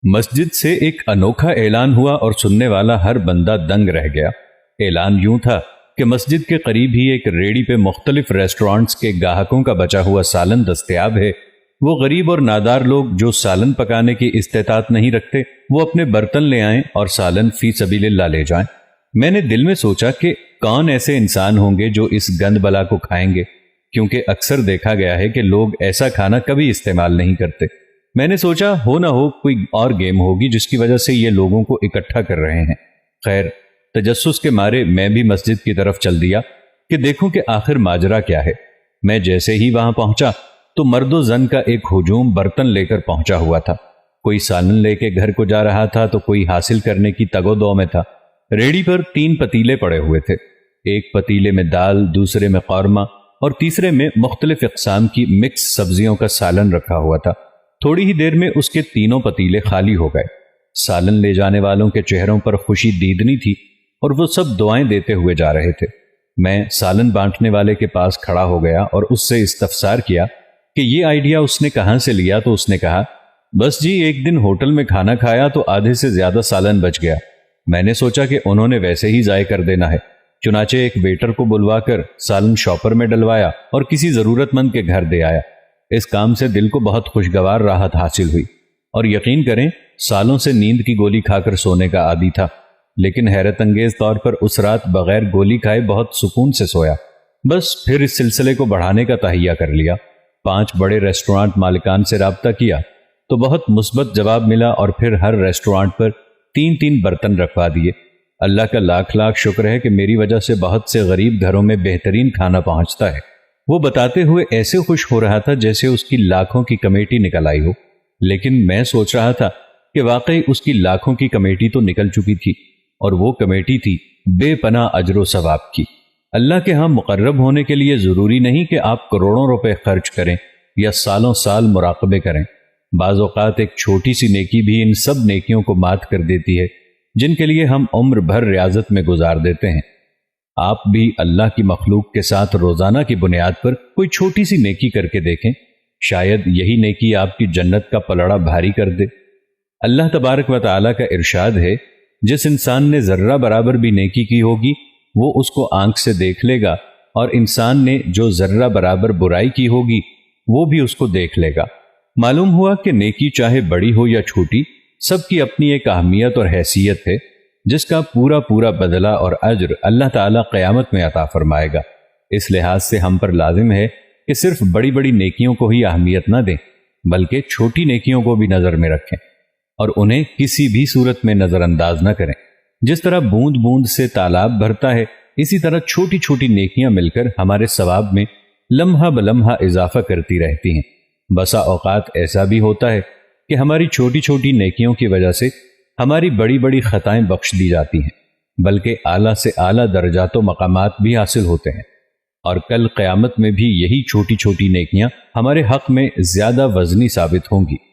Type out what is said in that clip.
مسجد سے ایک انوکھا اعلان ہوا اور سننے والا ہر بندہ دنگ رہ گیا۔ اعلان یوں تھا کہ مسجد کے قریب ہی ایک ریڑی پہ مختلف ریسٹورانٹس کے گاہکوں کا بچا ہوا سالن دستیاب ہے۔ وہ غریب اور نادار لوگ جو سالن پکانے کی استطاعت نہیں رکھتے وہ اپنے برتن لے آئیں اور سالن فی سبیل اللہ لے جائیں۔ میں نے دل میں سوچا کہ کون ایسے انسان ہوں گے جو اس گند بلا کو کھائیں گے، کیونکہ اکثر دیکھا گیا ہے کہ لوگ ایسا کھانا کبھی استعمال نہیں کرتے۔ میں نے سوچا ہو نہ ہو کوئی اور گیم ہوگی جس کی وجہ سے یہ لوگوں کو اکٹھا کر رہے ہیں۔ خیر، تجسس کے مارے میں بھی مسجد کی طرف چل دیا کہ دیکھوں کہ آخر ماجرا کیا ہے۔ میں جیسے ہی وہاں پہنچا تو مرد و زن کا ایک ہجوم برتن لے کر پہنچا ہوا تھا۔ کوئی سالن لے کے گھر کو جا رہا تھا تو کوئی حاصل کرنے کی تگ و دو میں تھا۔ ریڑی پر 3 پتیلے پڑے ہوئے تھے، ایک پتیلے میں دال، دوسرے میں قورمہ اور تیسرے میں مختلف اقسام کی مکس سبزیوں کا سالن رکھا ہوا تھا۔ تھوڑی ہی دیر میں اس کے تینوں پتیلے خالی ہو گئے۔ سالن لے جانے والوں کے چہروں پر خوشی دیدنی تھی اور وہ سب دعائیں دیتے ہوئے جا رہے تھے۔ میں سالن بانٹنے والے کے پاس کھڑا ہو گیا اور اس سے استفسار کیا کہ یہ آئیڈیا اس نے کہاں سے لیا، تو اس نے کہا، بس جی ایک دن ہوٹل میں کھانا کھایا تو آدھے سے زیادہ سالن بچ گیا۔ میں نے سوچا کہ انہوں نے ویسے ہی ضائع کر دینا ہے، چنانچہ ایک ویٹر کو بلوا کر سالن شاپر میں ڈلوایا اور کسی ضرورت مند کے گھر دے آیا۔ اس کام سے دل کو بہت خوشگوار راحت حاصل ہوئی اور یقین کریں سالوں سے نیند کی گولی کھا کر سونے کا عادی تھا، لیکن حیرت انگیز طور پر اس رات بغیر گولی کھائے بہت سکون سے سویا۔ بس پھر اس سلسلے کو بڑھانے کا تہیہ کر لیا۔ 5 بڑے ریسٹورانٹ مالکان سے رابطہ کیا تو بہت مثبت جواب ملا اور پھر ہر ریسٹورانٹ پر 3 برتن رکھوا دیے۔ اللہ کا لاکھ لاکھ شکر ہے کہ میری وجہ سے بہت سے غریب گھروں میں بہترین کھانا پہنچتا ہے۔ وہ بتاتے ہوئے ایسے خوش ہو رہا تھا جیسے اس کی لاکھوں کی کمیٹی نکل آئی ہو، لیکن میں سوچ رہا تھا کہ واقعی اس کی لاکھوں کی کمیٹی تو نکل چکی تھی، اور وہ کمیٹی تھی بے پناہ اجر و ثواب کی۔ اللہ کے ہاں مقرب ہونے کے لیے ضروری نہیں کہ آپ کروڑوں روپے خرچ کریں یا سالوں سال مراقبے کریں۔ بعض اوقات ایک چھوٹی سی نیکی بھی ان سب نیکیوں کو مات کر دیتی ہے جن کے لیے ہم عمر بھر ریاضت میں گزار دیتے ہیں۔ آپ بھی اللہ کی مخلوق کے ساتھ روزانہ کی بنیاد پر کوئی چھوٹی سی نیکی کر کے دیکھیں، شاید یہی نیکی آپ کی جنت کا پلڑا بھاری کر دے۔ اللہ تبارک و تعالیٰ کا ارشاد ہے، جس انسان نے ذرہ برابر بھی نیکی کی ہوگی وہ اس کو آنکھ سے دیکھ لے گا، اور انسان نے جو ذرہ برابر برائی کی ہوگی وہ بھی اس کو دیکھ لے گا۔ معلوم ہوا کہ نیکی چاہے بڑی ہو یا چھوٹی، سب کی اپنی ایک اہمیت اور حیثیت ہے جس کا پورا بدلہ اور اجر اللہ تعالیٰ قیامت میں عطا فرمائے گا۔ اس لحاظ سے ہم پر لازم ہے کہ صرف بڑی بڑی نیکیوں کو ہی اہمیت نہ دیں، بلکہ چھوٹی نیکیوں کو بھی نظر میں رکھیں اور انہیں کسی بھی صورت میں نظر انداز نہ کریں۔ جس طرح بوند بوند سے تالاب بھرتا ہے، اسی طرح چھوٹی چھوٹی نیکیاں مل کر ہمارے ثواب میں لمحہ بلمحہ اضافہ کرتی رہتی ہیں۔ بسا اوقات ایسا بھی ہوتا ہے کہ ہماری چھوٹی چھوٹی نیکیوں کی وجہ سے ہماری بڑی بڑی خطائیں بخش دی جاتی ہیں، بلکہ اعلیٰ سے اعلیٰ درجات و مقامات بھی حاصل ہوتے ہیں، اور کل قیامت میں بھی یہی چھوٹی چھوٹی نیکیاں ہمارے حق میں زیادہ وزنی ثابت ہوں گی۔